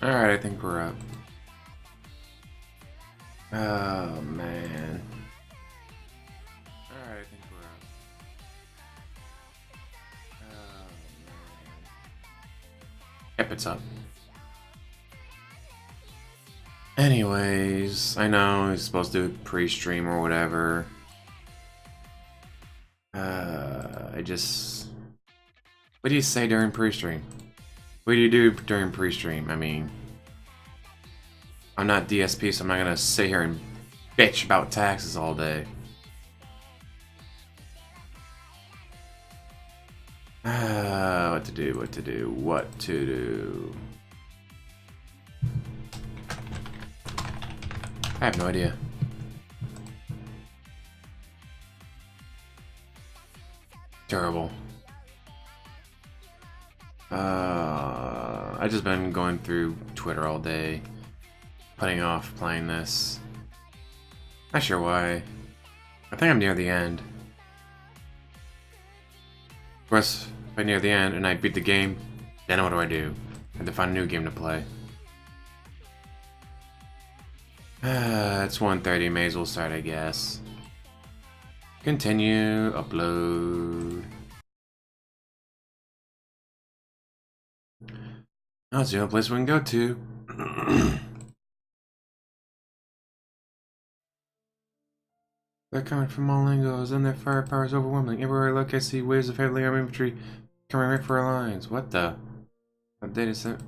Alright, I think we're up. Oh, man. Alright, I think we're up. Oh, man. Yep, it's up. Anyways, I know he's supposed to do pre-stream or whatever. I just... What do you say during pre-stream? What do you do during pre-stream? I mean... I'm not DSP, so I'm not gonna sit here and bitch about taxes all day. What to do, what to do, what to do. I have no idea. Terrible. I just been going through Twitter all day, putting off playing this. Not sure why. I think I'm near the end. Of course, if I'm near the end and I beat the game, then what do? I have to find a new game to play. It's 1:30, may as well start, I guess. Continue, upload. Oh, it's the only place we can go to. They're coming from all angles, and their firepower is overwhelming. Everywhere I look, I see waves of heavily armed infantry coming right for our lines. What the? What data set?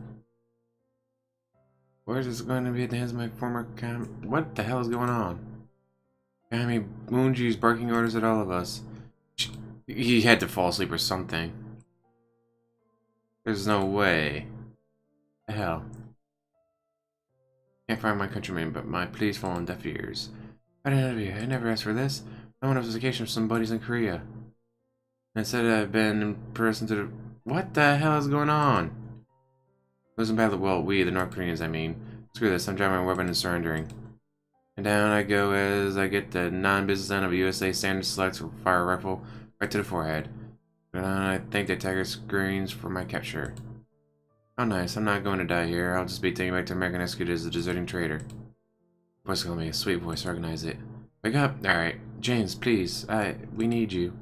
Where's this going to be at the hands of my former What the hell is going on? I mean, Moonji's barking orders at all of us. He had to fall asleep or something. There's no way. The hell? Can't find my countrymen, but my pleas fall on deaf ears. I never asked for this. I want a vacation with some buddies in Korea. Instead, I've been in person to the... What the hell is going on? Losing battle. Well, we, the North Koreans, I mean. Screw this, I'm dropping my weapon and surrendering. And down I go as I get the non-business end of a USA Standard Select fire rifle right to the forehead. And I think the tiger screams for my capture. Oh nice, I'm not going to die here. I'll just be taken back to American executed as a deserting traitor. Voice called me a sweet voice, organize it. Wake up! Alright. James, please. We need you.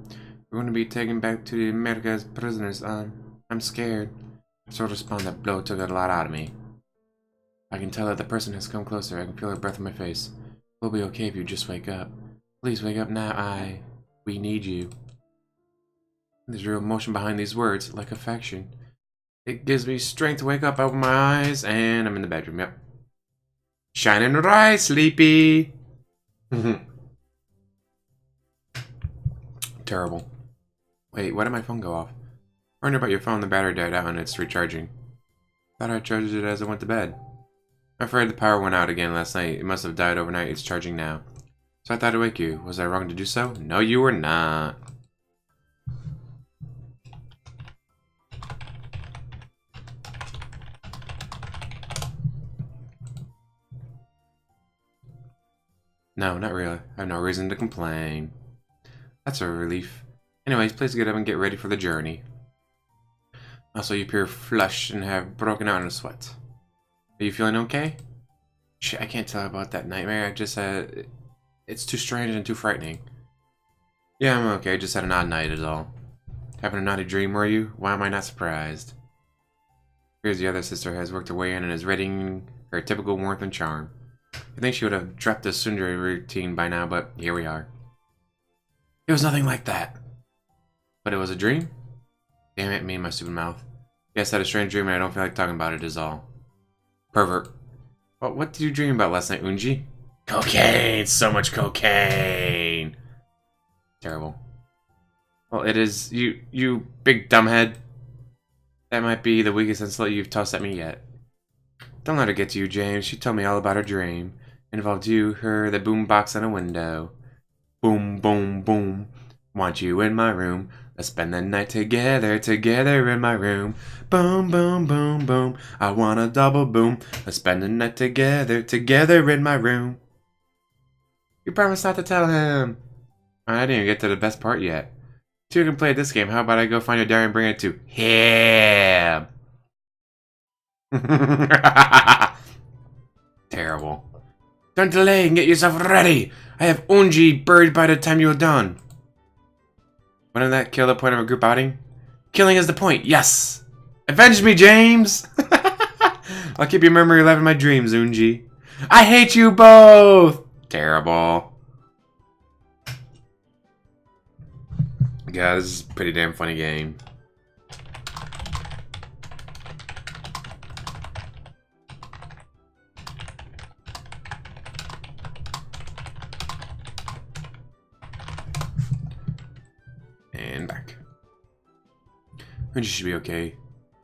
We're going to be taken back to America as prisoners. I'm scared. I sort of respond that blow took a lot out of me. I can tell that the person has come closer. I can feel her breath on my face. We'll be okay if you just wake up. Please wake up now. We need you. There's real emotion behind these words, like affection. It gives me strength to wake up, open my eyes, and I'm in the bedroom. Yep. Shining right, sleepy. Terrible. Wait, why did my phone go off? I wondered about your phone. The battery died out and it's recharging. Thought I charged it as I went to bed. I'm afraid the power went out again last night. It must have died overnight. It's charging now. So I thought I'd wake you. Was I wrong to do so? No, you were not. No, not really. I have no reason to complain. That's a relief. Anyways, please get up and get ready for the journey. Also, you appear flushed and have broken out in a sweat. Are you feeling okay? Shit, I can't tell about that nightmare. I just had... It's too strange and too frightening. Yeah, I'm okay. I just had an odd night is all. Having a naughty dream, were you? Why am I not surprised? Here's the other sister has worked her way in and is readying her typical warmth and charm. I think she would have dropped the Sundari routine by now, but here we are. It was nothing like that. But it was a dream? Damn it, me and my stupid mouth. Yes, I had a strange dream and I don't feel like talking about it is all. Pervert. Well, what did you dream about last night, Unji? Cocaine! So much cocaine! Terrible. Well, it is... You big dumbhead. That might be the weakest insult you've tossed at me yet. Don't let her get to you, James. She told me all about her dream. It involved you, her, the boombox, and a window. Boom, boom, boom. Want you in my room. Let's spend the night together, together in my room. Boom, boom, boom, boom. I want a double boom. Let's spend the night together, together in my room. You promised not to tell him. I didn't even get to the best part yet. Two can play this game. How about I go find your diary and bring it to him? Terrible. Don't delay and get yourself ready. I have Unji buried by the time you're done. Wouldn't that kill the point of a group outing? Killing is the point, yes! Avenge me, James! I'll keep your memory alive in my dreams, Unji. I hate you both! Terrible. Yeah, this is a pretty damn funny game. And back. Unji should be okay.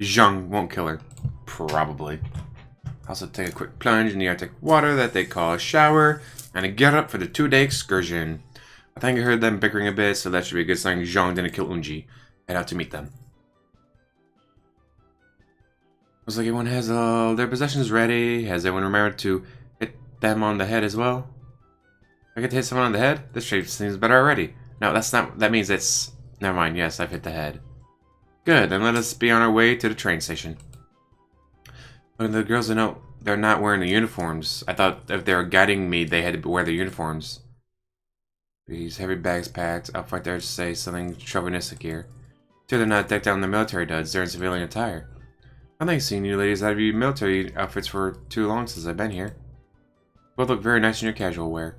Zhang won't kill her. Probably. Also take a quick plunge in the Arctic water that they call a shower, and get up for the 2-day excursion. I think I heard them bickering a bit, so that should be a good sign Zhang didn't kill Unji. Head out to meet them. Looks like everyone has all their possessions ready. Has everyone remembered to hit them on the head as well? I get to hit someone on the head? This shape seems better already. No, that's not. That means it's. Never mind, yes, I've hit the head. Good, then let us be on our way to the train station. Look at the girls, I know they're not wearing the uniforms. I thought if they were guiding me, they had to wear the uniforms. These heavy bags packed. I'll fight there to say something chauvinistic here. Two, they're not decked out in their military duds. They're in civilian attire. I think seeing you ladies out of your military outfits for too long since I've been here. Both look very nice in your casual wear.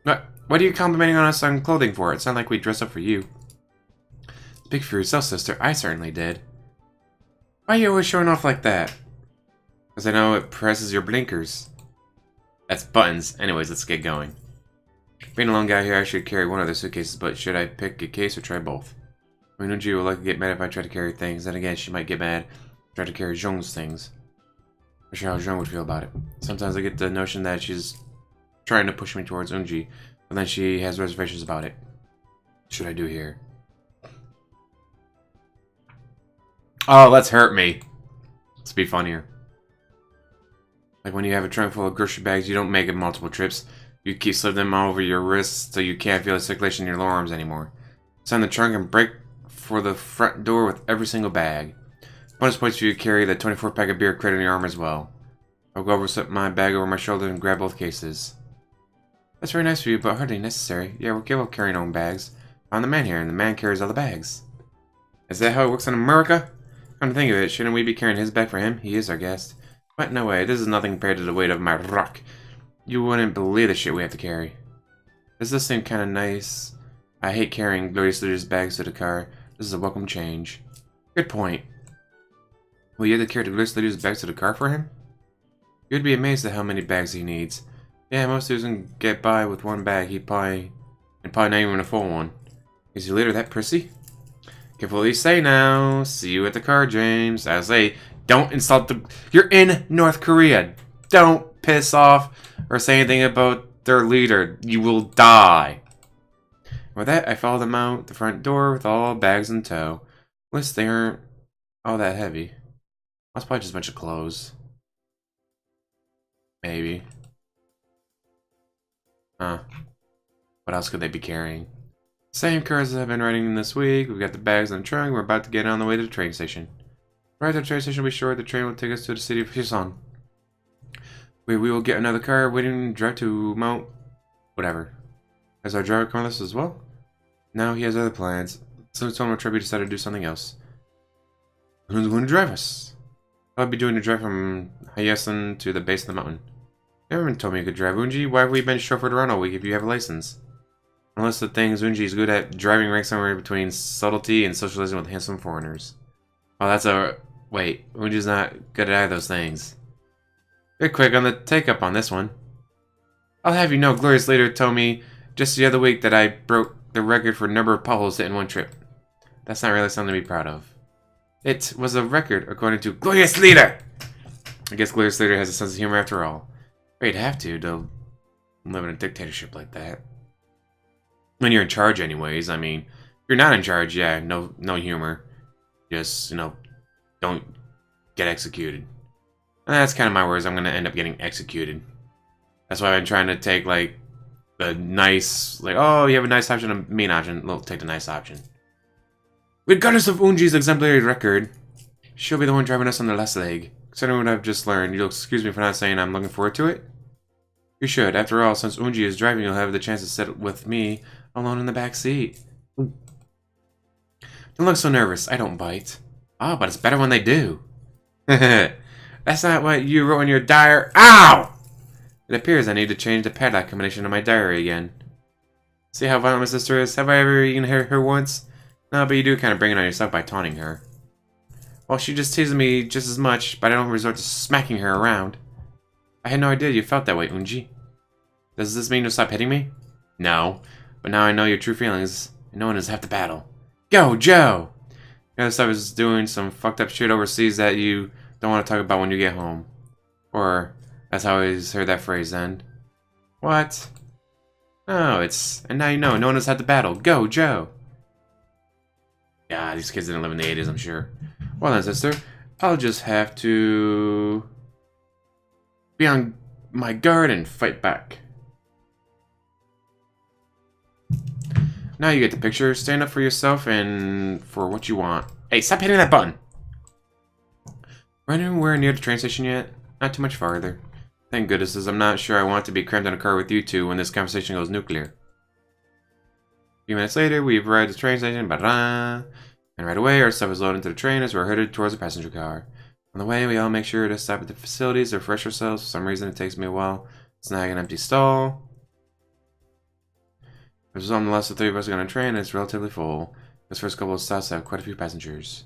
What are you complimenting on us on clothing for? It's not like we dress up for you. Speak for yourself, sister. I certainly did. Why are you always showing off like that? Because I know it presses your blinkers. That's buttons. Anyways, let's get going. Being a lone guy here, I should carry one of the suitcases, but should I pick a case or try both? I mean, Unji will likely get mad if I try to carry things, and again, she might get mad if I try to carry Zhong's things. I'm not sure how Zhong would feel about it. Sometimes I get the notion that she's trying to push me towards Unji, but then she has reservations about it. What should I do here? Oh, let's hurt me. Let's be funnier. Like when you have a trunk full of grocery bags, you don't make it multiple trips. You keep slipping them all over your wrists so you can't feel the circulation in your lower arms anymore. Sign the trunk and break for the front door with every single bag. Bonus points for you to carry the 24-pack of beer crate on your arm as well. I'll go over, slip my bag over my shoulder and grab both cases. That's very nice of you, but hardly necessary. Yeah, we're capable of carrying our own bags. I'm the man here, and the man carries all the bags. Is that how it works in America? Come to think of it, shouldn't we be carrying his bag for him? He is our guest. But no way, this is nothing compared to the weight of my rock. You wouldn't believe the shit we have to carry. Does this seem kind of nice? I hate carrying Glorious Leader's bags to the car. This is a welcome change. Good point. Will you have to carry the Glorious Leader's bags to the car for him? You'd be amazed at how many bags he needs. Yeah, most dudes can get by with one bag. Probably not even a full one. Is your leader that prissy? Careful what you say now. See you at the car, James. I say, don't insult the... You're in North Korea. Don't piss off or say anything about their leader. You will die. With that, I follow them out the front door with all bags in tow. At least they aren't all that heavy. That's probably just a bunch of clothes. Maybe. Huh. What else could they be carrying? Same cars that I've been riding this week. We've got the bags in the trunk. We're about to get on the way to the train station. Right at the train station, we'll be sure the train will take us to the city of Hyusan. We will get another car waiting to drive to Mount... whatever. Has our driver come with us as well? No, he has other plans. So someone will decided to do something else. Who's going to drive us? I'll be doing the drive from Hyusan to the base of the mountain. Everyone told me you could drive, Unji. Why have we been chauffeured around all week if you have a license? Unless the things Unji is good at, driving ranks somewhere between subtlety and socializing with handsome foreigners. Oh, that's a... Wait, Unji's not good at either of those things. You're quick on the take-up on this one. I'll have you know, Glorious Leader told me just the other week that I broke the record for number of potholes hit in one trip. That's not really something to be proud of. It was a record, according to Glorious Leader! I guess Glorious Leader has a sense of humor after all. You'd have to live in a dictatorship like that. When you're in charge anyways, I mean, if you're not in charge, yeah, no humor. Just, don't get executed. And that's kind of my words, I'm gonna end up getting executed. That's why I've been trying to take, like, the nice, like, oh, you have a nice option, a mean option. We'll take the nice option. Regardless of Unji's exemplary record, she'll be the one driving us on the last leg. Considering what I've just learned, you'll excuse me for not saying I'm looking forward to it? You should. After all, since Unji is driving, you'll have the chance to sit with me alone in the back seat. Don't look so nervous. I don't bite. Oh, but it's better when they do. That's not what you wrote in your diary. Ow! It appears I need to change the padlock combination in my diary again. See how violent my sister is? Have I ever even heard her once? No, but you do kind of bring it on yourself by taunting her. Well, she just teases me just as much, but I don't resort to smacking her around. I had no idea you felt that way, Unji. Does this mean you'll stop hitting me? No, but now I know your true feelings, and no one is half the battle. Go, Joe! The other stuff is doing some fucked up shit overseas that you don't want to talk about when you get home. Or, that's how I always heard that phrase end. What? Oh, and now you know, no one has had the battle. Go, Joe! Yeah, these kids didn't live in the 80s, I'm sure. Well then, sister, I'll just have to be on my guard and fight back. Now you get the picture. Stand up for yourself and for what you want. Hey, stop hitting that button! We're anywhere near the train station yet? Not too much farther. Thank goodness, as I'm not sure I want to be crammed in a car with you two when this conversation goes nuclear. A few minutes later, we've arrived at the train station, and right away our stuff is loaded into the train as we're headed towards the passenger car. On the way, we all make sure to stop at the facilities to refresh ourselves. For some reason, it takes me a while to snag an empty stall. There's only less than 3 of us on a train, and it's relatively full. This first couple of stops have quite a few passengers.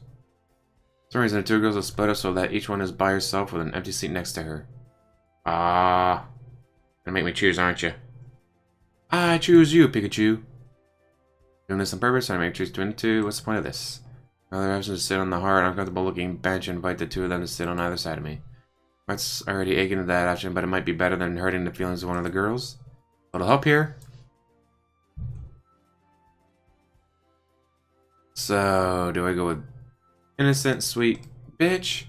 For some reason, the two girls will split up so that each one is by herself with an empty seat next to her. Ah, gonna make me choose, aren't you? I choose you, Pikachu. Doing this on purpose, I make choose between the two. What's the point of this? Another option is to sit on the hard, uncomfortable looking bench and invite the two of them to sit on either side of me. That's already aching at that option, but it might be better than hurting the feelings of one of the girls. A little help here. So, do I go with innocent, sweet bitch?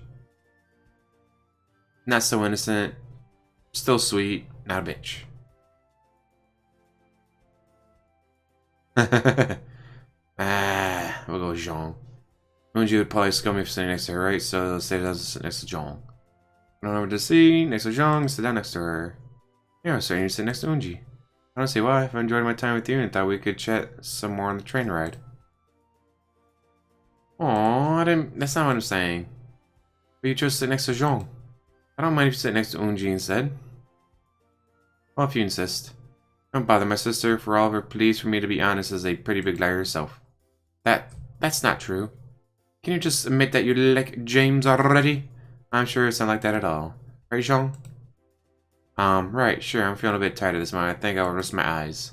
Not so innocent, still sweet, not a bitch. We'll go with Jean. Unji would probably scum me for sitting next to her, right? So let's say it does sit next to Jean. Run over to C, next to Jean, sit down next to her. Yeah, I was starting to sit next to Unji. I don't see why. I've enjoyed my time with you and thought we could chat some more on the train ride. Aw, that's not what I'm saying. But you chose to sit next to Jean. I don't mind if you sit next to Unji instead. Well, if you insist. Don't bother my sister. For all of her pleas for me to be honest is a pretty big liar herself. That's not true. Can you just admit that you like James already? I'm sure it's not like that at all. Right, Jean? Right, sure, I'm feeling a bit tired of this moment. I think I'll rest my eyes.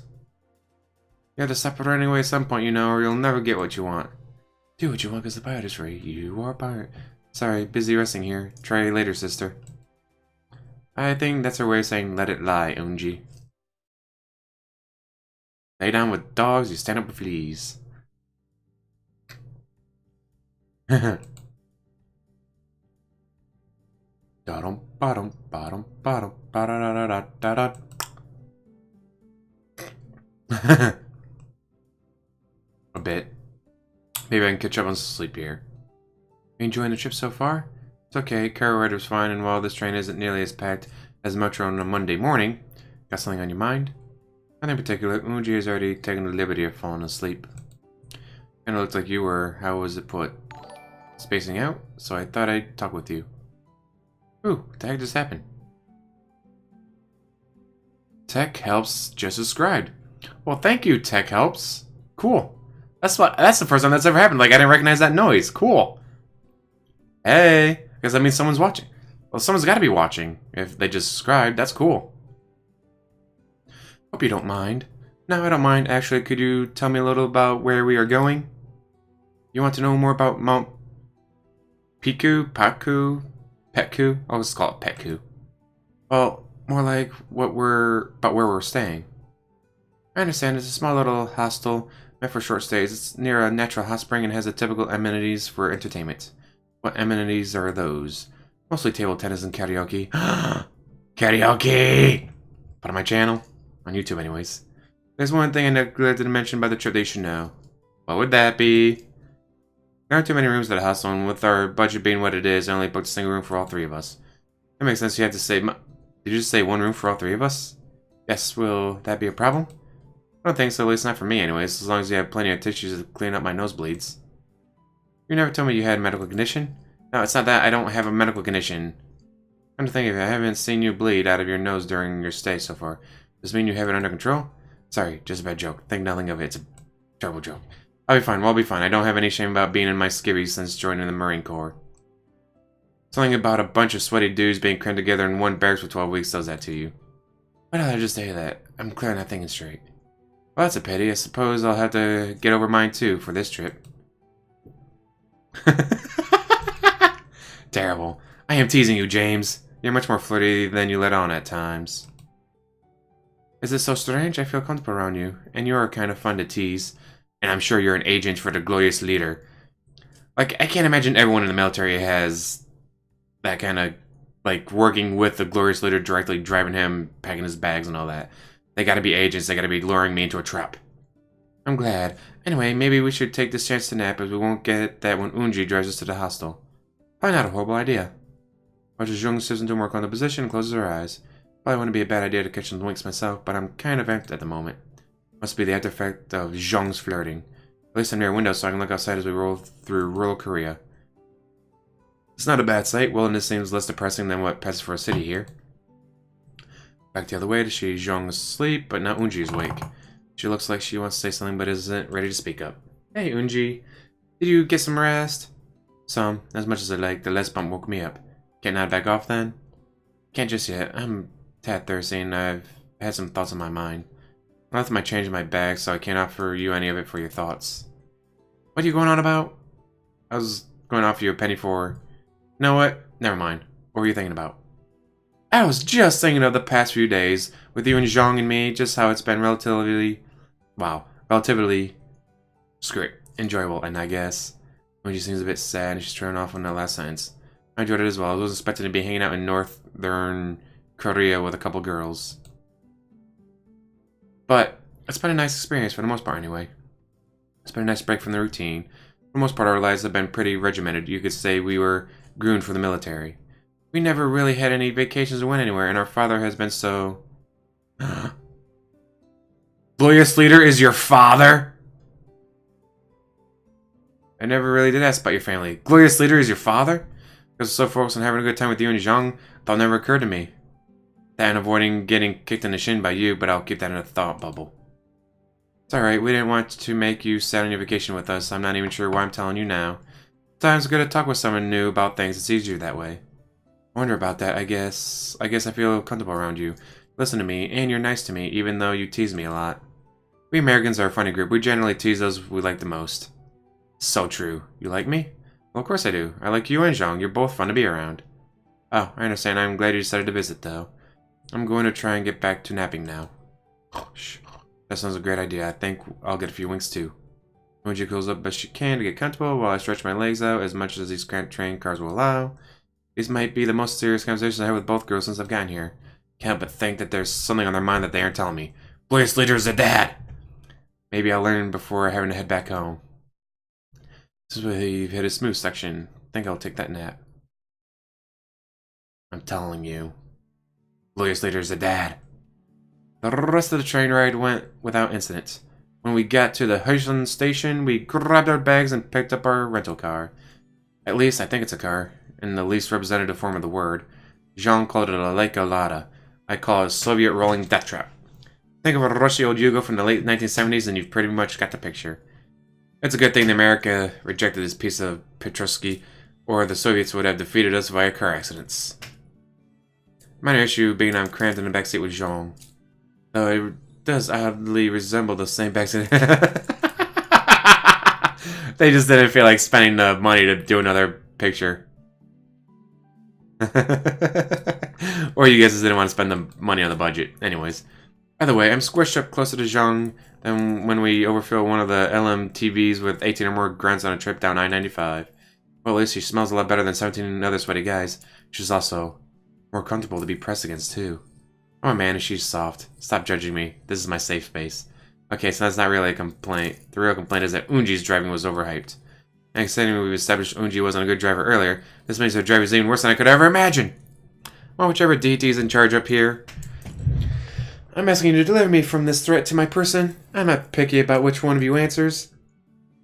You have to stop running away at some point, you know, or you'll never get what you want. Do what you want because the pirate is free. You are a pirate. Sorry, busy resting here. Try later, sister. I think that's her way of saying let it lie, Unji. Lay down with dogs, you stand up with fleas. A bit. Maybe I can catch up on sleep here. You enjoying the trip so far? It's okay, car ride was fine, and while this train isn't nearly as packed as Metro on a Monday morning, got something on your mind? Nothing in particular. Unji has already taken the liberty of falling asleep. Kinda looked like you were, how was it put? Spacing out, so I thought I'd talk with you. Ooh, what the heck just happened? Tech helps just described. Well, thank you, Tech helps. Cool. That's the first time that's ever happened. Like, I didn't recognize that noise. Cool. Hey, because that means someone's watching. Well, someone's got to be watching. If they just subscribed, that's cool. Hope you don't mind. No, I don't mind. Actually, could you tell me a little about where we are going? You want to know more about Mount Petku? I'll just call it Petku. Well, more like where we're staying. I understand it's a small little hostel meant for short stays. It's near a natural hot spring and has the typical amenities for entertainment. What amenities are those? Mostly table tennis and karaoke. Karaoke! Put on my channel. On YouTube, anyways. There's one thing I neglected to mention about the trip that you should know. What would that be? There aren't too many rooms at a hostel, and with our budget being what it is, I only booked a single room for all three of us. That makes sense. You had to say... Did you just say one room for all three of us? Yes, will that be a problem? I don't think so, at least not for me anyways, as long as you have plenty of tissues to clean up my nosebleeds. You never told me you had a medical condition? No, it's not that I don't have a medical condition. Come to think of it, I haven't seen you bleed out of your nose during your stay so far. Does this mean you have it under control? Sorry, just a bad joke. Think nothing of it. It's a terrible joke. I'll be fine. Well, I'll be fine. I don't have any shame about being in my skivvies since joining the Marine Corps. Something about a bunch of sweaty dudes being crammed together in one barracks for 12 weeks does that to you. Why did I just say that? I'm clearly not thinking straight. Well, that's a pity. I suppose I'll have to get over mine too for this trip. Terrible. I am teasing you, James. You're much more flirty than you let on at times. Is it so strange? I feel comfortable around you, and you're kind of fun to tease. And I'm sure you're an agent for the glorious leader. Like, I can't imagine everyone in the military has that kind of, like, working with the glorious leader directly, driving him, packing his bags and all that. They gotta be agents, they gotta be luring me into a trap. I'm glad. Anyway, maybe we should take this chance to nap, as we won't get that when Unji drives us to the hostel. Probably not a horrible idea. Watches Jung sits into work on the position and closes her eyes. Probably wouldn't be a bad idea to catch some winks myself, but I'm kind of amped at the moment. Must be the after effect of Zhong's flirting. At least I'm near a window so I can look outside as we roll through rural Korea. It's not a bad sight. Wilderness seems less depressing than what passes for a city here. Back the other way to see Zhong asleep, but now Unji is awake. She looks like she wants to say something but isn't ready to speak up. Hey, Unji. Did you get some rest? Some. As much as I like. The less bump woke me up. Can't I back off then? Can't just yet. I'm tad thirsty and I've had some thoughts on my mind. I left my change in my bag, so I can't offer you any of it for your thoughts. What are you going on about? I was going to offer you a penny for... You know what? Never mind. What were you thinking about? I was just thinking of the past few days, with you and Zhong and me, just how it's been relatively... Wow. Relatively... Screw it. Enjoyable, and I guess... When she seems a bit sad and she's turning off on that last sentence. I enjoyed it as well. I was expecting to be hanging out in northern Korea with a couple girls. But it's been a nice experience for the most part anyway. It's been a nice break from the routine. For the most part our lives have been pretty regimented. You could say we were groomed for the military. We never really had any vacations or went anywhere, and our father has been so... Glorious leader is your father? I never really did ask about your family. Glorious leader is your father? Because so focused on having a good time with you and Zhang, thought never occurred to me. That and avoiding getting kicked in the shin by you, but I'll keep that in a thought bubble. It's alright, we didn't want to make you sad on your vacation with us. I'm not even sure why I'm telling you now. Sometimes it's good to talk with someone new about things. It's easier that way. I wonder about that, I guess. I feel comfortable around you. Listen to me, and you're nice to me, even though you tease me a lot. We Americans are a funny group. We generally tease those we like the most. So true. You like me? Well, of course I do. I like you and Zhang. You're both fun to be around. Oh, I understand. I'm glad you decided to visit, though. I'm going to try and get back to napping now. Shh. That sounds a great idea. I think I'll get a few winks, too. Moji goes up best she can to get comfortable while I stretch my legs out as much as these train cars will allow. These might be the most serious conversations I had with both girls since I've gotten here. Can't help but think that there's something on their mind that they aren't telling me. Glorious leader is a dad! Maybe I'll learn before having to head back home. This is where you've hit a smooth section. Think I'll take that nap. I'm telling you. Glorious leader is a dad. The rest of the train ride went without incident. When we got to the Heishan station, we grabbed our bags and picked up our rental car. At least, I think it's a car, in the least representative form of the word. Jean called it a Leica Lada. I call it a Soviet rolling death trap. Think of a rusty old Yugo from the late 1970s and you've pretty much got the picture. It's a good thing that America rejected this piece of Petrovsky, or the Soviets would have defeated us via car accidents. Minor issue being I'm crammed in the backseat with Jean. Though it does oddly resemble the same backseat. They just didn't feel like spending the money to do another picture. Or you guys just didn't want to spend the money on the budget. Anyways. By the way, I'm squished up closer to Zhang than when we overfill one of the LMTVs with 18 or more grunts on a trip down I-95. Well, at least she smells a lot better than 17 other sweaty guys. She's also more comfortable to be pressed against, too. I'm a man and she's soft. Stop judging me. This is my safe space. Okay, so that's not really a complaint. The real complaint is that Unji's driving was overhyped. Exciting, we've established Unji wasn't a good driver earlier. This makes our drivers even worse than I could ever imagine. Well, whichever deity is in charge up here, I'm asking you to deliver me from this threat to my person. I'm not picky about which one of you answers.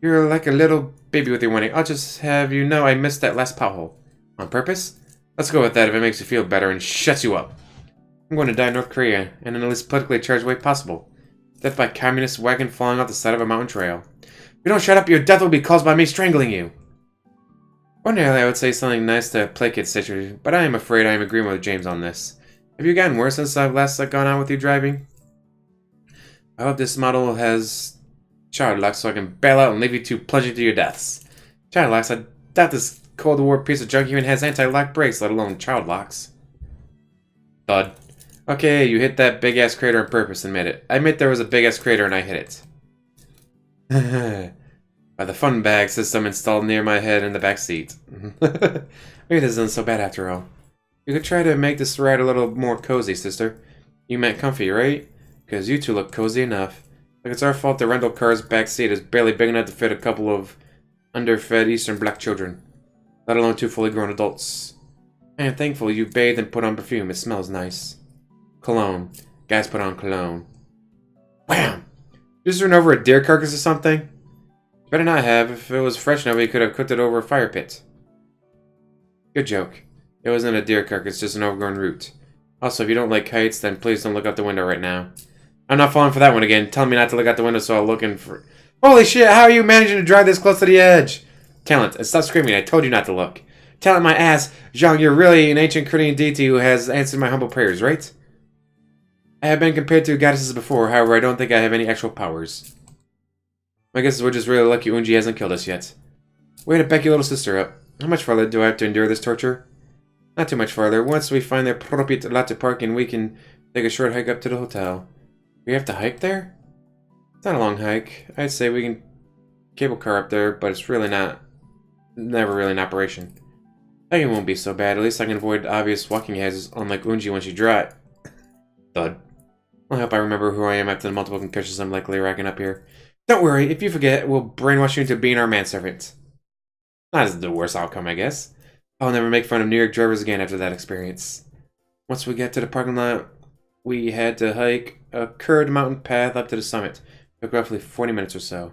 You're like a little baby with your whining. I'll just have you know I missed that last pothole. On purpose? Let's go with that if it makes you feel better and shuts you up. I'm going to die in North Korea, and in the least politically charged way possible. Death by communist wagon falling off the side of a mountain trail. If you don't shut up, your death will be caused by me strangling you. Ordinarily, I would say something nice to placate the situation, but I am afraid I am agreeing with James on this. Have you gotten worse since I've last gone out with you driving? I hope this model has child locks so I can bail out and leave you two plunging to your deaths. Child locks? I doubt this Cold War piece of junk even has anti-lock brakes, let alone child locks. Thud. Okay, you hit that big-ass crater on purpose, admit it. I admit there was a big-ass crater and I hit it. By the fun bag system installed near my head in the back seat. Maybe this isn't so bad after all. You could try to make this ride a little more cozy, sister. You meant comfy, right? Because you two look cozy enough. Like it's our fault the rental car's back seat is barely big enough to fit a couple of underfed Eastern black children. Let alone two fully grown adults. I am thankful you bathed and put on perfume. It smells nice. Cologne. Guys put on cologne. Wham! Just run over a deer carcass or something? Better not have. If it was fresh enough, we could have cooked it over a fire pit. Good joke. It wasn't a deer carcass, just an overgrown root. Also, if you don't like heights, then please don't look out the window right now. I'm not falling for that one again. Tell me not to look out the window, so I'll look in for... Holy shit, how are you managing to drive this close to the edge? Talent, stop screaming. I told you not to look. Talent my ass. Zhang, you're really an ancient Korean deity who has answered my humble prayers, right? I have been compared to goddesses before, however, I don't think I have any actual powers. My guess is we're just really lucky Unji hasn't killed us yet. Way to back your little sister up. How much farther do I have to endure this torture? Not too much farther. Once we find the appropriate lot to park in, we can take a short hike up to the hotel. We have to hike there? It's not a long hike. I'd say we can cable car up there, but it's really never really in operation. Hiking won't be so bad. At least I can avoid obvious walking hazards, unlike Unji when she drives. Thud. I hope I remember who I am after the multiple concussions I'm likely racking up here. Don't worry, if you forget, we'll brainwash you into being our manservant. Not as the worst outcome, I guess. I'll never make fun of New York drivers again after that experience. Once we get to the parking lot, we had to hike a curved mountain path up to the summit. It took roughly 40 minutes or so.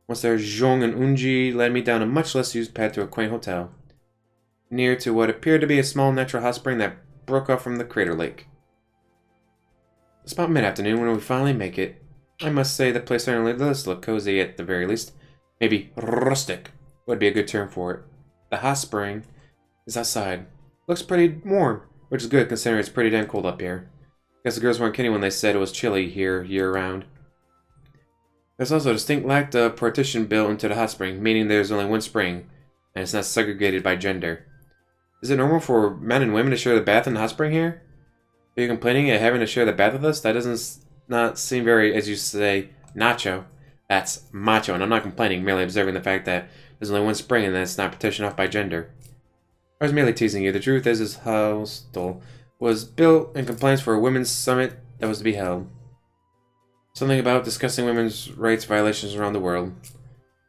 Once there, Zhong and Unji led me down a much less used path to a quaint hotel, near to what appeared to be a small natural hot spring that broke off from the crater lake. It's about mid-afternoon when we finally make it. I must say the place certainly does look cozy at the very least. Maybe rustic would be a good term for it. The hot spring is outside. Looks pretty warm, which is good considering it's pretty damn cold up here. Guess the girls weren't kidding when they said it was chilly here year-round. There's also a distinct lack of partition built into the hot spring, meaning there's only one spring, and it's not segregated by gender. Is it normal for men and women to share the bath in the hot spring here? Are you complaining at having to share the bath with us? That doesn't not seem very, as you say, nacho. That's macho, and I'm not complaining, merely observing the fact that there's only one spring and that it's not partitioned off by gender. I was merely teasing you. The truth is this hostel was built in compliance for a women's summit that was to be held. Something about discussing women's rights violations around the world.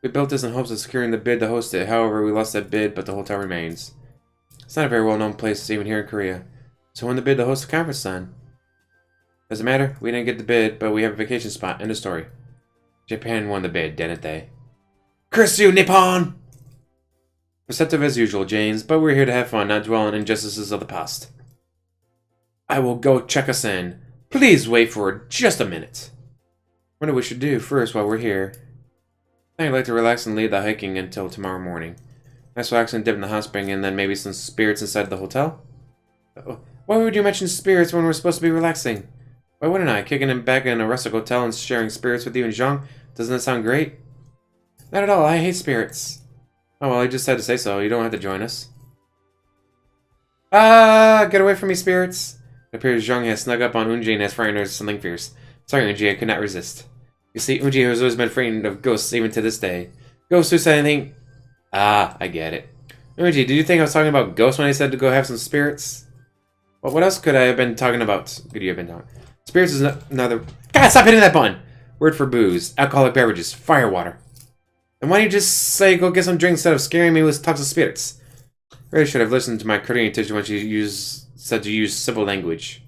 We built this in hopes of securing the bid to host it. However, we lost that bid, but the hotel remains. It's not a very well-known place, even here in Korea. So won the bid to host the conference then. Doesn't matter, we didn't get the bid, but we have a vacation spot. End of story. Japan won the bid, didn't they? Curse you, Nippon! Receptive as usual, James, but we're here to have fun, not dwell on injustices of the past. I will go check us in. Please wait for just a minute. What do we should do first while we're here? I'd like to relax and leave the hiking until tomorrow morning. Nice relax and dip in the hot spring and then maybe some spirits inside the hotel? Why would you mention spirits when we're supposed to be relaxing? Why wouldn't I? Kicking him back in a rustic hotel and sharing spirits with you and Zhang? Doesn't that sound great? Not at all. I hate spirits. Oh, well, I just had to say so. You don't have to join us. Ah! Get away from me, spirits! It appears Zhang has snuck up on Unji and has frightened her something fierce. Sorry, Unji, I could not resist. You see, Unji has always been frightened of ghosts even to this day. Ghosts who said anything... Ah, I get it. Unji, did you think I was talking about ghosts when I said to go have some spirits? Well, what else could I have been talking about? Could you have been talking? Spirits is another... God, stop hitting that button! Word for booze. Alcoholic beverages. Firewater. Then why don't you just say go get some drinks instead of scaring me with toxic spirits? Really should have listened to my courteous teacher when she said to use civil language.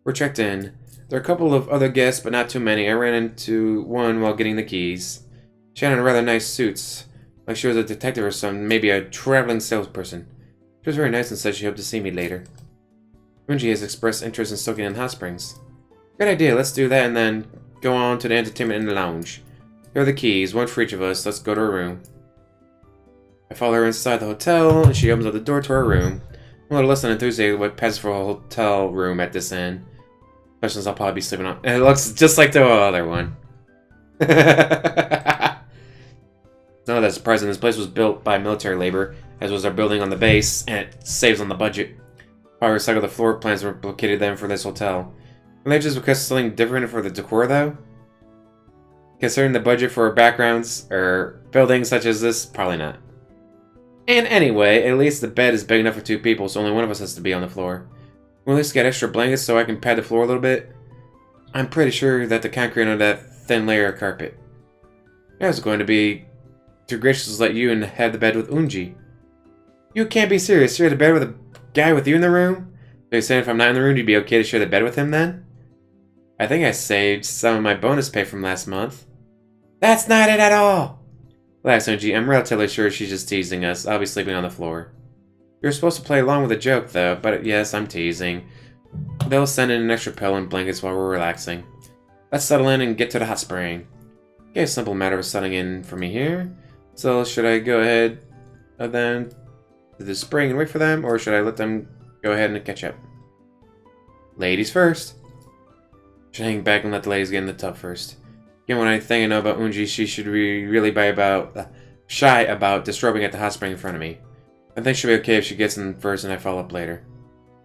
We're checked in. There are a couple of other guests, but not too many. I ran into one while getting the keys. She had on rather nice suits, like she was a detective or something, maybe a traveling salesperson. She was very nice and said she hoped to see me later. Unji has expressed interest in soaking in hot springs. Good idea, let's do that and then go on to the entertainment in the lounge. Here are the keys, one for each of us. Let's go to her room. I follow her inside the hotel, and she opens up the door to her room. I'm a little less than enthusiastic what passes for a hotel room at this inn. Especially since I'll probably be sleeping on. And it looks just like the other one. No, that's surprising. This place was built by military labor, as was our building on the base, and it saves on the budget. I recycled the floor plans and replicated them for this hotel. Can they just request something different for the decor, though? Considering the budget for backgrounds or buildings such as this, probably not. And anyway, at least the bed is big enough for 2 people, so only one of us has to be on the floor. We'll at least get extra blankets so I can pad the floor a little bit. I'm pretty sure that the concrete under that thin layer of carpet. I was going to be too gracious to let you and have the bed with Unji. You can't be serious. Share the bed with a guy with you in the room? So you're saying if I'm not in the room, you'd be okay to share the bed with him then? I think I saved some of my bonus pay from last month. That's not it at all! Relax, Unji. I'm relatively sure she's just teasing us. I'll be sleeping on the floor. You're supposed to play along with the joke, though, but yes, I'm teasing. They'll send in an extra pillow and blankets while we're relaxing. Let's settle in and get to the hot spring. Okay, a simple matter of settling in for me here. So, should I go ahead then to the spring and wait for them, or should I let them go ahead and catch up? Ladies first. Should hang back and let the ladies get in the tub first. Given what I think I know about Unji, she should be really shy about disrobing at the hot spring in front of me. I think she'll be okay if she gets in first and I follow up later.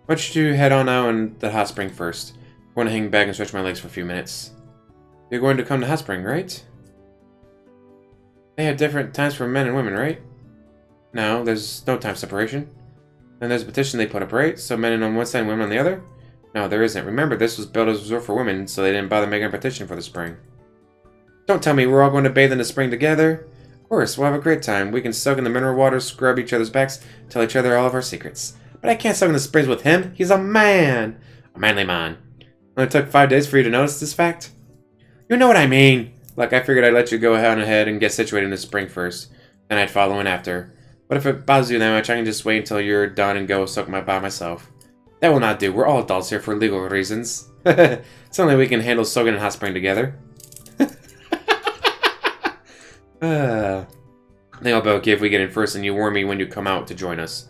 Why don't you head on out in the hot spring first? I want to hang back and stretch my legs for a few minutes. You're going to come to hot spring, right? They have different times for men and women, right? No, there's no time separation. And there's a petition they put up, right? So men on one side and women on the other? No, there isn't. Remember, this was built as a resort for women, so they didn't bother making a petition for the spring. Don't tell me we're all going to bathe in the spring together. Of course, we'll have a great time. We can soak in the mineral water, scrub each other's backs, tell each other all of our secrets. But I can't soak in the springs with him. He's a man. A manly man. Only took 5 days for you to notice this fact? You know what I mean. Look, I figured I'd let you go ahead and get situated in the spring first. Then I'd follow in after. But if it bothers you that much, I can just wait until you're done and go soak by myself. That will not do. We're all adults here for legal reasons. Certainly we can handle soaking in hot spring together. I think I'll be okay if we get in first and you warn me when you come out to join us.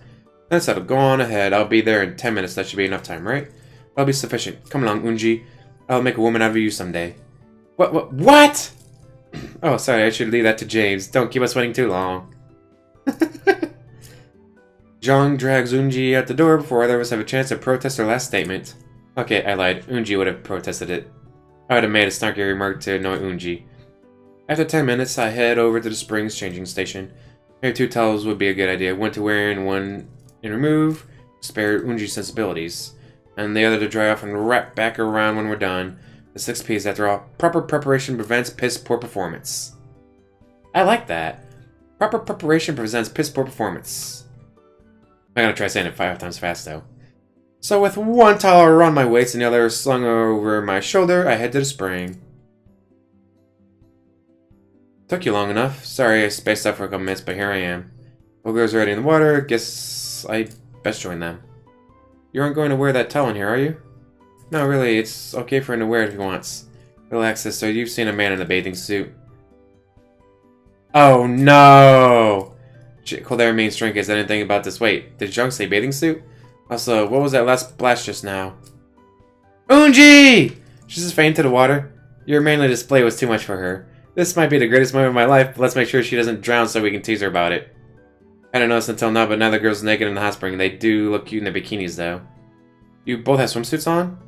That's settled. Go on ahead. I'll be there in 10 minutes. That should be enough time, right? That'll be sufficient. Come along, Unji. I'll make a woman out of you someday. What? Oh, sorry. I should leave that to James. Don't keep us waiting too long. Zhang drags Unji out the door before either of us have a chance to protest her last statement. Okay, I lied. Unji would have protested it. I would have made a snarky remark to annoy Unji. After 10 minutes, I head over to the Springs changing station. Maybe 2 towels would be a good idea. One to wear and one in remove, spare Unji's sensibilities. And the other to dry off and wrap back around when we're done. The 6 P's, after all. Proper preparation prevents piss-poor performance. I like that. Proper preparation prevents piss-poor performance. I'm gonna try saying it 5 times fast, though. So with 1 towel around my waist and the other slung over my shoulder, I head to the spring. Took you long enough. Sorry I spaced out for a couple minutes, but here I am. All girls are already in the water. Guess I best join them. You aren't going to wear that towel in here, are you? No, really. It's okay for him to wear it if he wants. Relax, sister. You've seen a man in a bathing suit. Oh, no! Cold air means drink. Is that anything about this? Wait, did Jung say bathing suit? Also, what was that last splash just now? Unji! She just fainted into the water. Your manly display was too much for her. This might be the greatest moment of my life, but let's make sure she doesn't drown so we can tease her about it. I didn't notice until now, but now the girl's naked in the hot spring. They do look cute in their bikinis, though. You both have swimsuits on?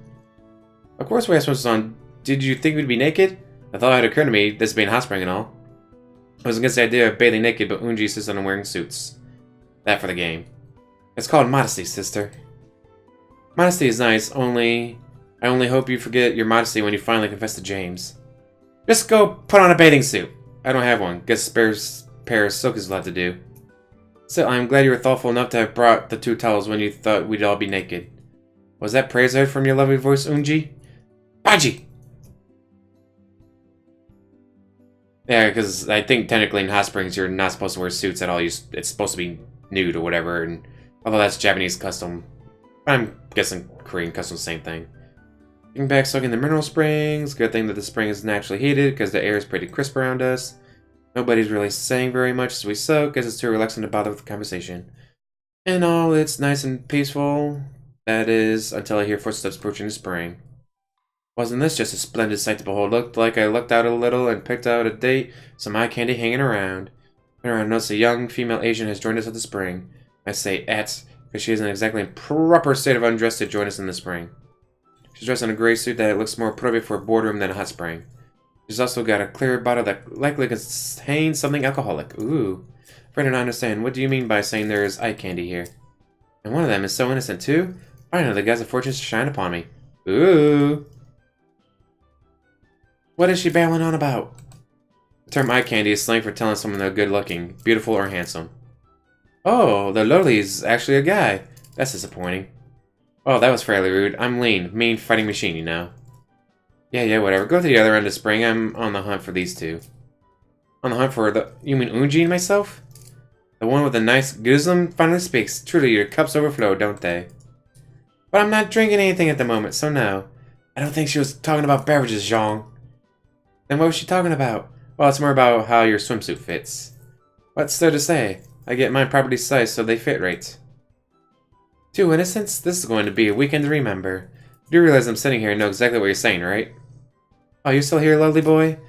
Of course we have swimsuits on. Did you think we'd be naked? I thought it had occurred to me, this being hot spring and all. I was against the idea of bathing naked, but Unji insists on wearing suits. That for the game. It's called modesty, sister. Modesty is nice, I only hope you forget your modesty when you finally confess to James. Just go put on a bathing suit. I don't have one. Guess spare pair of silk is a lot to do. Still, I'm glad you were thoughtful enough to have brought the 2 towels when you thought we'd all be naked. Was that praise I heard from your lovely voice, Unji? Baji! Yeah, because I think technically in hot springs you're not supposed to wear suits at all. It's supposed to be nude or whatever, and although that's Japanese custom, I'm guessing Korean custom, same thing. Getting back soaking the mineral springs. Good thing that the spring is naturally heated because the air is pretty crisp around us. Nobody's really saying very much as we soak, because it's too relaxing to bother with the conversation. And all, it's nice and peaceful. That is, until I hear footsteps approaching the spring. Wasn't this just a splendid sight to behold? Looked like I looked out a little and picked out a date, some eye candy hanging around. Turn around, notice a young female Asian has joined us at the spring. I say at, because she isn't exactly in proper state of undress to join us in the spring. She's dressed in a gray suit that looks more appropriate for a boardroom than a hot spring. She's also got a clear bottle that likely contains something alcoholic. Ooh. Afraid I don't understand. What do you mean by saying there is eye candy here? And one of them is so innocent too? Finally, the guys of fortune shine upon me. Ooh. What is she babbling on about? The term eye candy is slang for telling someone they're good looking, beautiful, or handsome. Oh, the lowly's actually a guy. That's disappointing. Oh, that was fairly rude. I'm lean, mean fighting machine, you know. Yeah, whatever. Go to the other end of spring. I'm on the hunt for these two. On the hunt for the... You mean Unji and myself? The one with the nice goosum finally speaks. Truly, your cups overflow, don't they? But I'm not drinking anything at the moment, so no. I don't think she was talking about beverages, Zhang. Then what was she talking about? Well, it's more about how your swimsuit fits. What's there to say? I get mine properly sized so they fit right. 2 innocents? This is going to be a weekend to remember. You do realize I'm sitting here and know exactly what you're saying, right? Oh, you still here, lovely boy?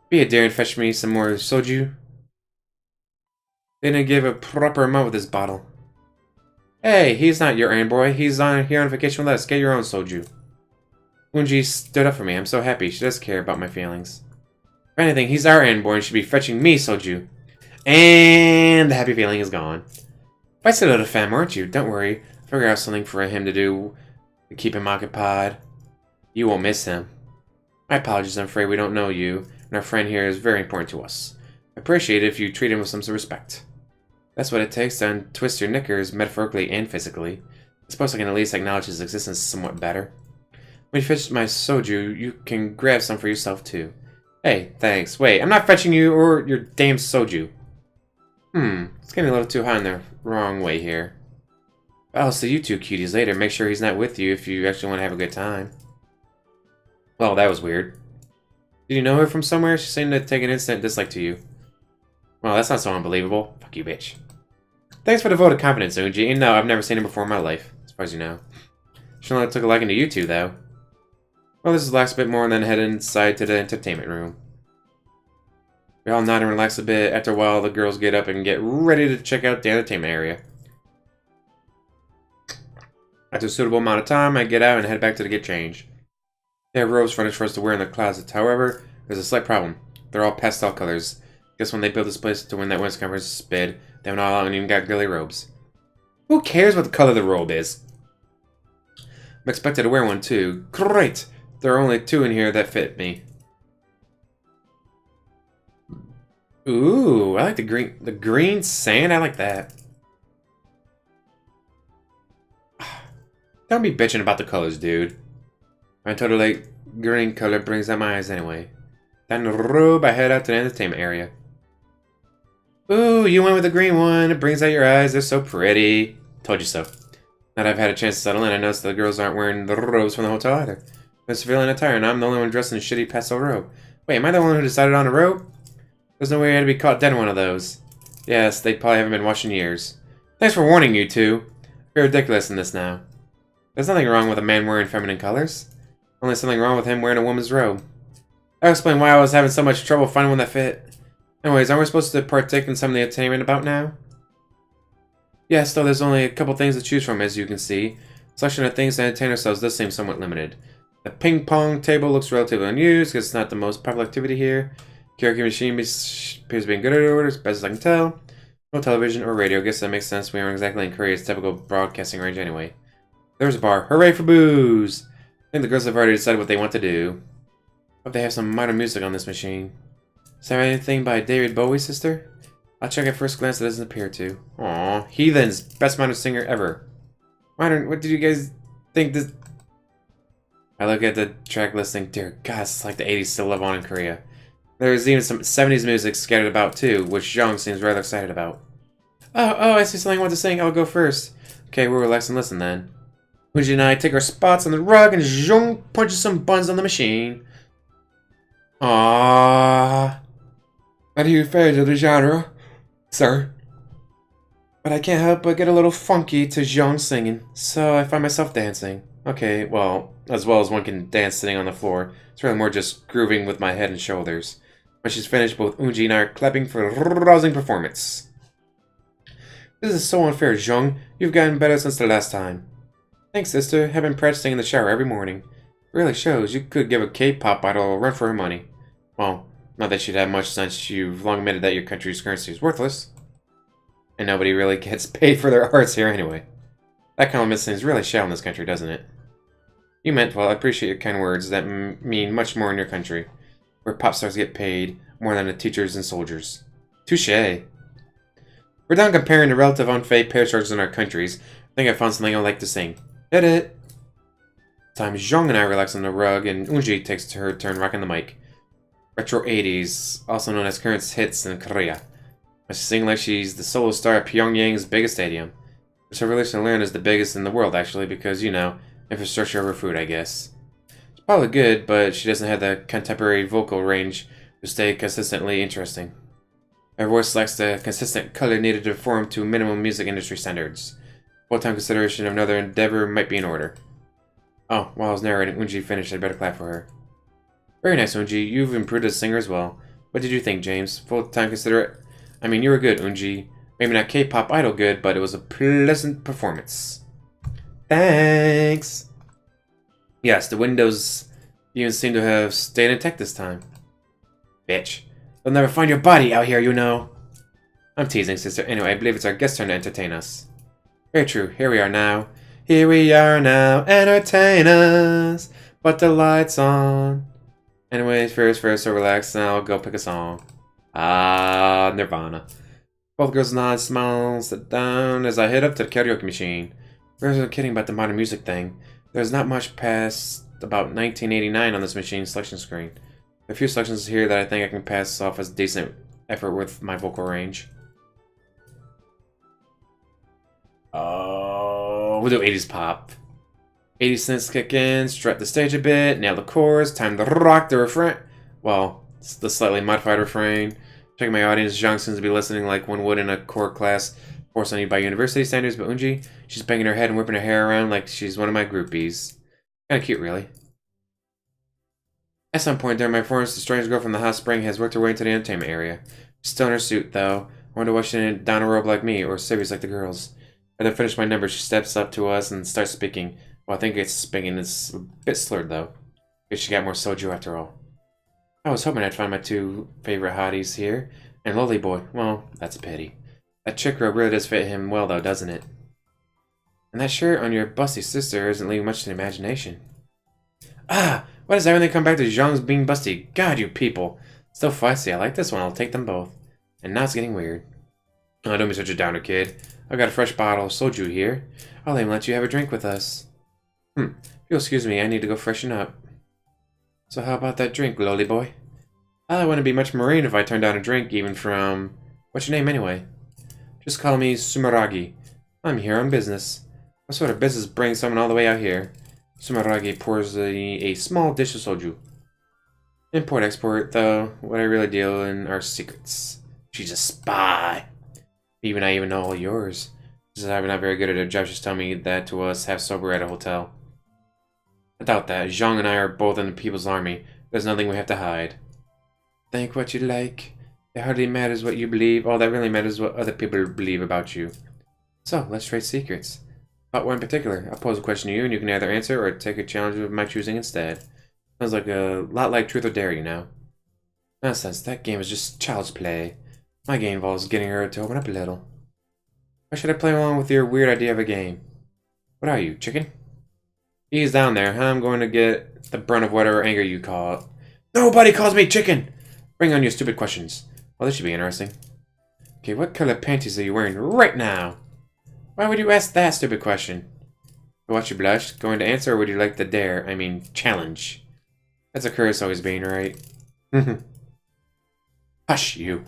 Be a dear and fetch me some more soju. Didn't give a proper amount with this bottle. Hey, he's not your errand boy. He's here on vacation with us. Get your own soju. Unji stood up for me. I'm so happy. She does care about my feelings. If anything, he's our errand boy and should be fetching me soju. And the happy feeling is gone. Quite a little fam, aren't you? Don't worry. I'll figure out something for him to do to keep him occupied. You won't miss him. My apologies, I'm afraid we don't know you, and our friend here is very important to us. I appreciate it if you treat him with some respect. That's what it takes to untwist your knickers, metaphorically and physically. I suppose I can at least acknowledge his existence somewhat better. When you fetch my soju, you can grab some for yourself too. Hey, thanks. Wait, I'm not fetching you or your damn soju. It's getting a little too high in the wrong way here. I'll see you 2 cuties later. Make sure he's not with you if you actually want to have a good time. Well, that was weird. Did you know her from somewhere? She seemed to take an instant dislike to you. Well, that's not so unbelievable. Fuck you, bitch. Thanks for the vote of confidence, Unji. And no, I've never seen him before in my life, as far as you know. She only took a liking to you 2, though. Well, this relax a bit more and then head inside to the entertainment room. We all nod and relax a bit. After a while, the girls get up and get ready to check out the entertainment area. After a suitable amount of time, I get out and head back to get changed. They have robes furnished for us to wear in the closet. However, there's a slight problem. They're all pastel colors. Guess when they built this place to win that women's conference bid, they went all out and even got girly robes. Who cares what the color of the robe is? I'm expected to wear one too. Great! There are only 2 in here that fit me. Ooh, I like the green sand. I like that. Don't be bitching about the colors, dude. My total light green color brings out my eyes anyway. Then the robe, I head out to the entertainment area. Ooh, you went with the green one. It brings out your eyes. They're so pretty. Told you so. Now that I've had a chance to settle in, I noticed the girls aren't wearing the robes from the hotel either. They're civilian attire, and I'm the only one dressed in a shitty pastel robe. Wait, am I the one who decided on a robe? There's no way I'd be caught dead in one of those. Yes, they probably haven't been washed in years. Thanks for warning, you 2. You're ridiculous in this now. There's nothing wrong with a man wearing feminine colors. Only something wrong with him wearing a woman's robe. That'll explain why I was having so much trouble finding one that fit. Anyways, aren't we supposed to partake in some of the entertainment about now? Yes, though there's only a couple things to choose from, as you can see. The selection of things to entertain ourselves does seem somewhat limited. The ping pong table looks relatively unused, because it's not the most popular activity here. Karaoke machine appears to be in good order, as best as I can tell. No television or radio. Guess that makes sense. We aren't exactly in Korea's typical broadcasting range anyway. There's a bar. Hooray for booze! I think the girls have already decided what they want to do. Hope they have some modern music on this machine. Is there anything by David Bowie, sister? I'll check at first glance, it doesn't appear to. Aw, Heathens, best modern singer ever. What did you guys think this... I look at the track listing, dear God, it's like the 80s still live on in Korea. There's even some 70s music scattered about too, which Jung seems rather excited about. Oh, I see something I want to sing, I'll go first. Okay, we'll relax and listen then. Uji and I take our spots on the rug and Jung punches some buns on the machine. Ah, how do you fare to the genre, sir? But I can't help but get a little funky to Jung singing, so I find myself dancing. Okay, well as one can dance sitting on the floor. It's really more just grooving with my head and shoulders. When she's finished, both Unji and I are clapping for a rousing performance. This is so unfair, Jung. You've gotten better since the last time. Thanks, sister. I've been practicing in the shower every morning. It really shows. You could give a K-pop idol a run for her money. Well, not that she'd have much since you've long admitted that your country's currency is worthless. And nobody really gets paid for their arts here anyway. That compliment seems really shallow in this country, doesn't it? You meant well. I appreciate your kind words that mean much more in your country, where pop stars get paid more than the teachers and soldiers. Touché. We're done comparing the relative unfair pay charges in our countries. I think I found something I'd like to sing. Hit it! Sometimes Jung and I relax on the rug, and Unji takes her turn rocking the mic. Retro 80s, also known as current hits in Korea. She sings like she's the solo star at Pyongyang's biggest stadium. Which I really should learn is the biggest in the world, actually, because, you know, infrastructure over food, I guess. It's probably good, but she doesn't have the contemporary vocal range to stay consistently interesting. Her voice lacks the consistent color needed to perform to minimum music industry standards. Full-time consideration of another endeavor might be in order. Oh, while I was narrating, Unji finished. I'd better clap for her. Very nice, Unji. You've improved as a singer as well. What did you think, James? Full-time consider... I mean, you were good, Unji. Maybe not K-pop idol good, but it was a pleasant performance. Thanks! Yes, the windows even seem to have stayed intact this time. Bitch. They'll never find your body out here, you know. I'm teasing, sister. Anyway, I believe it's our guest turn to entertain us. Very true. Here we are now. Here we are now. Entertain us. But the light's on. Anyways, first, so relax, and I'll go pick a song. Ah, Nirvana. Both girls nod, smile, sit down as I head up to the karaoke machine. We're kidding about the modern music thing. There's not much past about 1989 on this machine's selection screen. There are a few selections here that I think I can pass off as decent effort with my vocal range. Oh, we'll do 80s pop. 80s synths kick in, strut the stage a bit, nail the chorus, time to rock the refrain. Well, it's the slightly modified refrain. Checking my audience, Jung seems to be listening like one would in a core class forced on you by university standards, but Unji, she's banging her head and whipping her hair around like she's one of my groupies. Kinda cute, really. At some point during my performance, the strange girl from the hot spring has worked her way into the entertainment area. She's still in her suit, though. I wonder why she didn't don a robe like me, or serious like the girls. After I finish my number, she steps up to us and starts speaking. Well, I think it's speaking. It's a bit slurred, though. Guess she got more soju after all. I was hoping I'd find my two favorite hotties here. And Lolly Boy, well, that's a pity. That chick robe really does fit him well, though, doesn't it? And that shirt on your busty sister isn't leaving much to the imagination. Ah! Why does everything come back to Zhang's being busty? God, you people. Still feisty. I like this one. I'll take them both. And now it's getting weird. Oh, don't be such a downer, kid. I've got a fresh bottle of soju here. I'll even let you have a drink with us. If you'll excuse me, I need to go freshen up. So how about that drink, lolly boy? I wouldn't be much marine if I turned down a drink, even from... What's your name, anyway? Just call me Sumeragi. I'm here on business. What sort of business brings someone all the way out here? Sumeragi pours a small dish of soju. Import-export, though, what I really deal in are secrets. She's a spy. Even I even know all yours. Since I'm not very good at her job, she's telling me that to us half sober at a hotel. I doubt that. Zhang and I are both in the People's Army. There's nothing we have to hide. Think what you like. It hardly matters what you believe. All that really matters is what other people believe about you. So, let's trade secrets. About one in particular. I'll pose a question to you, and you can either answer or take a challenge of my choosing instead. Sounds like a lot like Truth or Dare, you know. Nonsense. That game is just child's play. My game involves getting her to open up a little. Why should I play along with your weird idea of a game? What are you, chicken? Ease down there. I'm going to get the brunt of whatever anger you call it. Nobody calls me chicken! Bring on your stupid questions. Well, this should be interesting. Okay, what color panties are you wearing right now? Why would you ask that stupid question? Watch you blush. Going to answer, or would you like the dare? I mean, challenge. That's a curse always being right. Hush, you.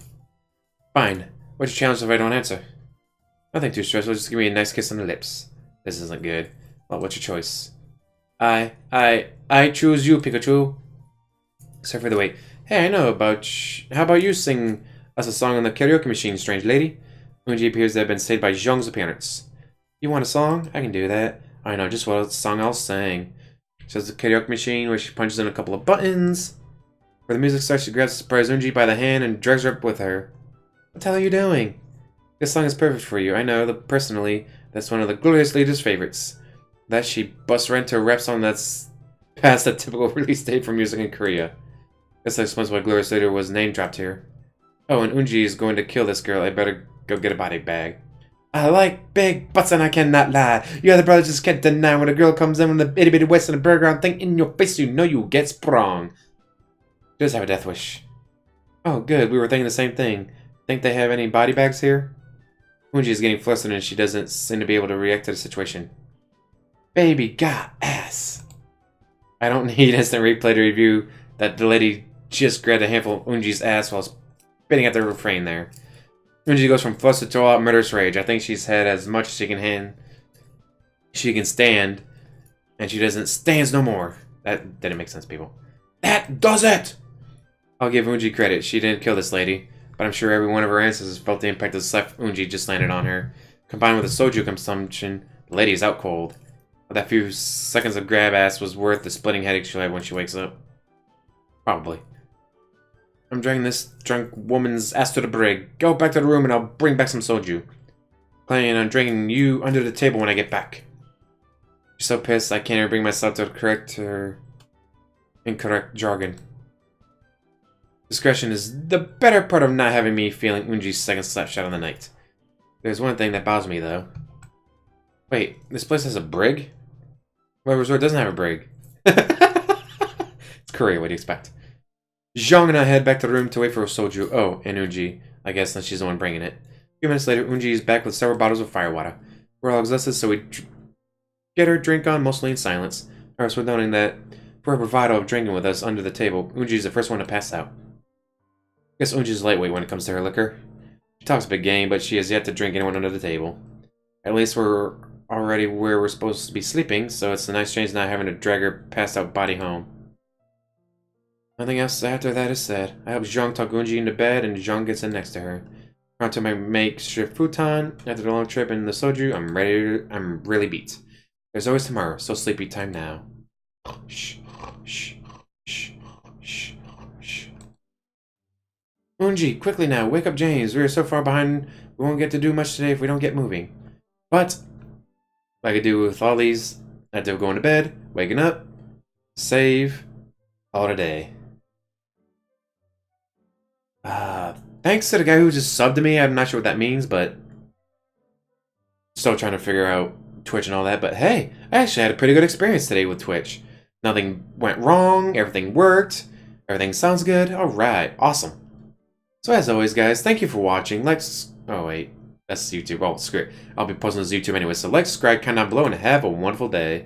Fine. What's your challenge if I don't answer? Nothing too stressful. Just give me a nice kiss on the lips. This isn't good. Well, what's your choice? I choose you, Pikachu. Sorry for the wait. Hey, I know about how about you sing us a song on the karaoke machine, strange lady? Unji appears to have been saved by Zhong's appearance. You want a song? I can do that. I know just what song I'll sing. She has the karaoke machine where she punches in a couple of buttons. Where the music starts, she grabs surprise Unji by the hand and drags her up with her. What the hell are you doing? This song is perfect for you. I know that personally, that's one of the glorious leader's favorites. That she busts right into a rap song that's past the typical release date for music in Korea. Guess that explains why Glorious Leader was name dropped here. Oh, and Unji is going to kill this girl. I better go get a body bag. I like big butts and I cannot lie. You other brothers just can't deny when a girl comes in with a itty bitty waist and a burger on thing in your face, you know you get sprung. She does have a death wish. Oh, good. We were thinking the same thing. Think they have any body bags here? Unji is getting flustered and she doesn't seem to be able to react to the situation. Baby got ass. I don't need instant replay to review that the lady just grabbed a handful of Unji's ass while spitting at the refrain there. Unji goes from flustered to all out murderous rage. I think she's had as much as she can stand, and she doesn't stands no more. That didn't make sense, people. That does it! I'll give Unji credit. She didn't kill this lady, but I'm sure every one of her ancestors felt the impact of the slap Unji just landed on her. Combined with the soju consumption, the lady is out cold. But that few seconds of grab ass was worth the splitting headache she'll have when she wakes up. Probably. I'm dragging this drunk woman's ass to the brig. Go back to the room and I'll bring back some soju. Planning on drinking you under the table when I get back. She's so pissed I can't even bring myself to correct her incorrect jargon. Discretion is the better part of not having me feeling Unji's second slap shot of the night. There's one thing that bothers me though. Wait, this place has a brig? Well, resort doesn't have a brig. It's Korea, what do you expect? Zhong and I head back to the room to wait for soju. Oh, and Unji. I guess since she's the one bringing it. A few minutes later, Unji is back with several bottles of firewater. We're all exhausted, so we get her drink on, mostly in silence. First, we're noting that for her bravado of drinking with us under the table, Unji is the first one to pass out. I guess Unji's lightweight when it comes to her liquor. She talks a big game, but she has yet to drink anyone under the table. At least we're already where we're supposed to be sleeping, so it's a nice change not having to drag her passed out body home. Nothing else after that is said. I help Zhong tuck Unji into bed, and Zhong gets in next to her. Onto my makeshift futon. After the long trip and the soju, I'm really beat. There's always tomorrow, so sleepy time now. Shh, shh, shh, shh, shh. Unji, quickly now, wake up James. We are so far behind, we won't get to do much today if we don't get moving. But, like I do with all these, I have to go to bed, waking up, save, all today. Thanks to the guy who just subbed to me. I'm not sure what that means, but still trying to figure out Twitch and all that. But hey, I actually had a pretty good experience today with Twitch. Nothing went wrong. Everything worked. Everything sounds good. All right, awesome. So as always, guys, thank you for watching. Oh wait, that's YouTube. Oh, screw it. I'll be posting this to YouTube anyway. So like, subscribe, comment down below, and have a wonderful day.